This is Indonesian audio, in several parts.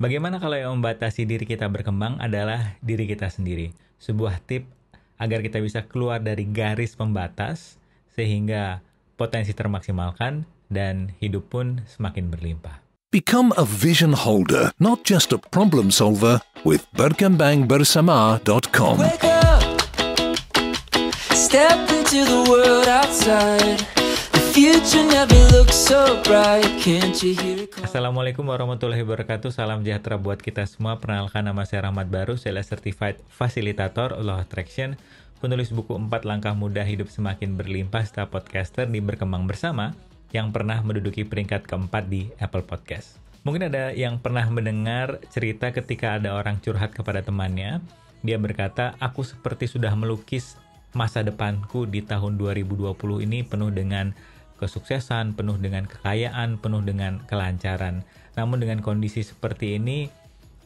Bagaimana kalau yang membatasi diri kita berkembang adalah diri kita sendiri? Sebuah tip agar kita bisa keluar dari garis pembatas sehingga potensi termaksimalkan dan hidup pun semakin berlimpah. Become a vision holder, not just a problem solver with berkembangbersama.com. Wake up, step into the world outside. The future never looks so bright. Can't you hear it call? Assalamualaikum warahmatullahi wabarakatuh. Salam sejahtera buat kita semua. Perkenalkan, nama saya Rahmat Baru. Saya Certified Facilitator Law Attraction, penulis buku 4 Langkah Mudah Hidup Semakin Berlimpah serta podcaster di Berkembang Bersama yang pernah menduduki peringkat keempat di Apple Podcast. Mungkin ada yang pernah mendengar cerita ketika ada orang curhat kepada temannya. Dia berkata, aku seperti sudah melukis masa depanku di tahun 2020 ini penuh dengan kesuksesan, penuh dengan kekayaan, penuh dengan kelancaran. Namun dengan kondisi seperti ini,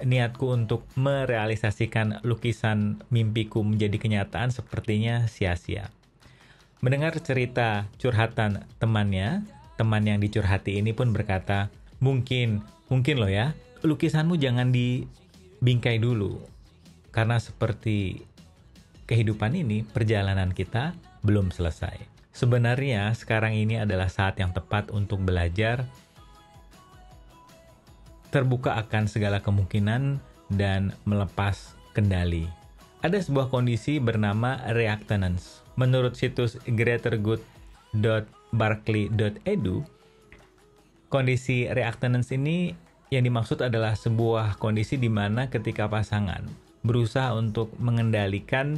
niatku untuk merealisasikan lukisan mimpiku menjadi kenyataan sepertinya sia-sia. Mendengar cerita curhatan temannya, teman yang dicurhati ini pun berkata, mungkin loh ya, lukisanmu jangan dibingkai dulu. Karena seperti kehidupan ini, perjalanan kita belum selesai. Sebenarnya sekarang ini adalah saat yang tepat untuk belajar, terbuka akan segala kemungkinan, dan melepas kendali. Ada sebuah kondisi bernama reactance. Menurut situs greatergood.barclay.edu, kondisi reactance ini yang dimaksud adalah sebuah kondisi di mana ketika pasangan berusaha untuk mengendalikan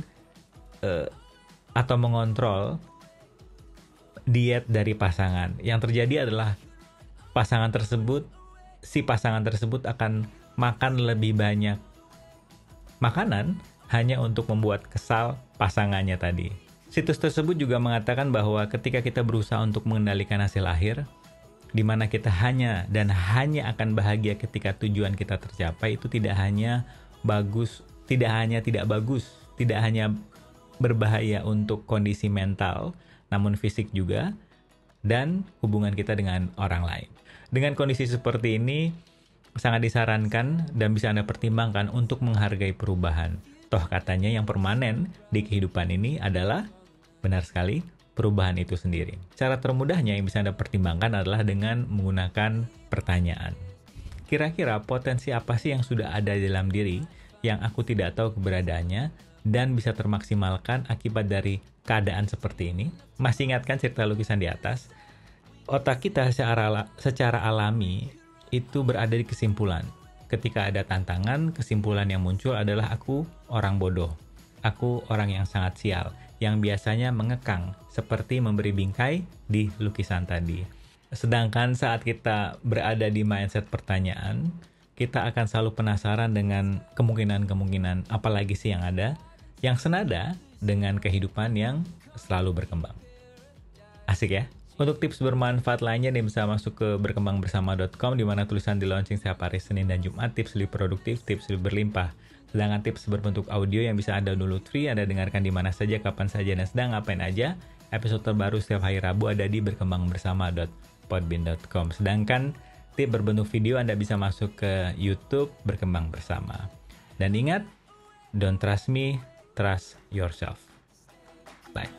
atau mengontrol diet dari pasangan. Yang terjadi adalah si pasangan tersebut akan makan lebih banyak makanan hanya untuk membuat kesal pasangannya tadi. Situs tersebut juga mengatakan bahwa ketika kita berusaha untuk mengendalikan hasil akhir, di mana kita hanya akan bahagia ketika tujuan kita tercapai, itu tidak hanya berbahaya untuk kondisi mental, namun fisik juga, dan hubungan kita dengan orang lain. Dengan kondisi seperti ini, sangat disarankan dan bisa Anda pertimbangkan untuk menghargai perubahan. Toh katanya yang permanen di kehidupan ini adalah, benar sekali, perubahan itu sendiri. Cara termudahnya yang bisa Anda pertimbangkan adalah dengan menggunakan pertanyaan. Kira-kira potensi apa sih yang sudah ada di dalam diri yang aku tidak tahu keberadaannya dan bisa termaksimalkan akibat dari keadaan seperti ini? Masih ingatkan cerita lukisan di atas? Otak kita secara alami itu berada di kesimpulan. Ketika ada tantangan, kesimpulan yang muncul adalah aku orang bodoh. Aku orang yang sangat sial, yang biasanya mengekang, seperti memberi bingkai di lukisan tadi. Sedangkan saat kita berada di mindset pertanyaan, kita akan selalu penasaran dengan kemungkinan-kemungkinan apalagi sih yang ada, yang senada dengan kehidupan yang selalu berkembang. Asik ya? Untuk tips bermanfaat lainnya, nih bisa masuk ke berkembangbersama.com, di mana tulisan di launching setiap hari Senin dan Jumat, tips lebih produktif, tips lebih berlimpah. Sedangkan tips berbentuk audio yang bisa Anda download free, Anda dengarkan di mana saja, kapan saja, dan sedang ngapain aja. Episode terbaru setiap hari Rabu ada di berkembangbersama.podbean.com. Sedangkan tip berbentuk video Anda bisa masuk ke YouTube Berkembang Bersama. Dan ingat, don't trust me, trust yourself. Bye.